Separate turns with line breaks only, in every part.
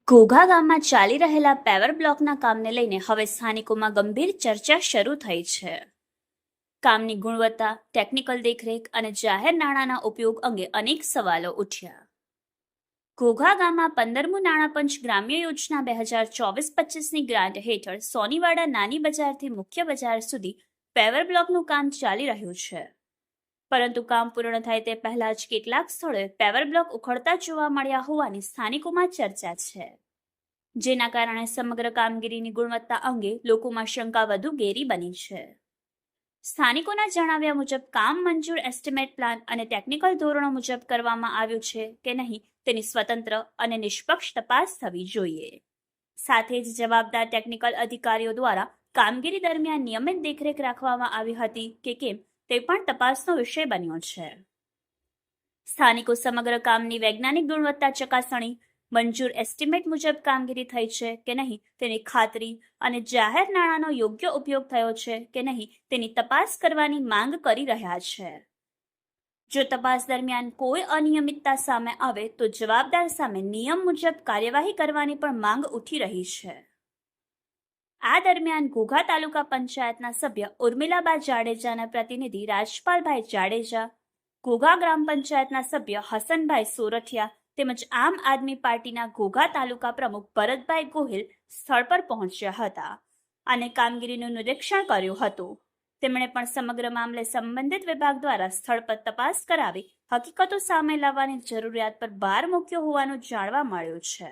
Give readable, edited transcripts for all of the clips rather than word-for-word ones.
ઘોઘા ગામમાં ચાલી રહેલા પેવર બ્લોકના કામને લઈને હવે સ્થાનિકોમાં ગંભીર ચર્ચા શરૂ થઈ છે. કામની ગુણવત્તા, ટેકનિકલ દેખરેખ અને જાહેર નાણાંના ઉપયોગ અંગે અનેક સવાલો ઉઠ્યા. ઘોઘા ગામમાં 15મું નાણાપંચ ગ્રામ્ય યોજના 2024-25ની ગ્રાન્ટ હેઠળ સોનીવાડા નાની બજારથી મુખ્ય બજાર સુધી પેવર બ્લોકનું કામ ચાલી રહ્યું છે. પરંતુ કામ પૂર્ણ થાય તે પહેલા જ કેટલાક સ્થળોએ પેવર બ્લોક ઉખડતા જોવા મળ્યા હોવાની સ્થાનિકોમાં ચર્ચા છે, જેના કારણે સમગ્ર કામગીરીની ગુણવત્તા અંગે લોકોમાં શંકા વધુ ઘેરી બની છે. સ્થાનિકોના જણાવ્યા મુજબ કામ મંજૂર એસ્ટિમેટ પ્લાન અને ટેકનિકલ ધોરણો મુજબ કરવામાં આવ્યું છે કે નહીં તેની સ્વતંત્ર અને નિષ્પક્ષ તપાસ થવી જોઈએ. સાથે જ જવાબદાર ટેકનિકલ અધિકારીઓ દ્વારા કામગીરી દરમિયાન નિયમિત દેખરેખ રાખવામાં આવી હતી કે કેમ તે પણ તપાસનો વિષય બન્યો છે. સ્થાનિકો સમગ્ર કામની વૈજ્ઞાનિક ગુણવત્તા ચકાસણી, મંજૂર એસ્ટિમેટ મુજબ કામગીરી થઈ છે કે નહીં તેની ખાતરી અને જાહેર નાણાંનો યોગ્ય ઉપયોગ થયો છે કે નહીં તેની તપાસ કરવાની માંગ કરી રહ્યા છે. જો તપાસ દરમિયાન કોઈ અનિયમિતતા સામે આવે તો જવાબદાર સામે નિયમ મુજબ કાર્યવાહી કરવાની પણ માંગ ઉઠી રહી છે. આ દરમિયાન ઘોઘા તાલુકા પંચાયતના સભ્ય ઉર્મિલાબા જાડેજાના પ્રતિનિધિ રાજપાલભાઈ જાડેજા, ઘોઘા ગ્રામ પંચાયતના સભ્ય હસનભાઈ સોરઠિયા તેમજ આમ આદમી પાર્ટીના ઘોઘા તાલુકા પ્રમુખ ભરતભાઈ ગોહિલ સ્થળ પર પહોંચ્યા હતા અને કામગીરીનું નિરીક્ષણ કર્યું હતું. તેમણે પણ સમગ્ર મામલે સંબંધિત વિભાગ દ્વારા સ્થળ પર તપાસ કરાવી હકીકતો સામે લાવવાની જરૂરિયાત પર ભાર મૂક્યો હોવાનું જાણવા મળ્યું છે.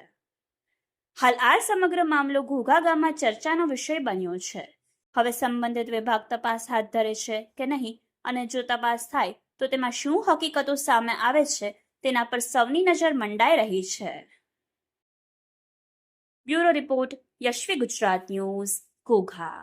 હાલ આ સમગ્ર મામલો ઘોઘા ગામમાં ચર્ચાનો વિષય બન્યો છે. હવે સંબંધિત વિભાગ તપાસ હાથ ધરે છે કે નહીં અને જો તપાસ થાય તો તેમાં શું હકીકતો સામે આવે છે તેના પર સૌની નજર મંડાઈ રહી છે. Bureau report, Yashvi Gujarat news, Ghogha.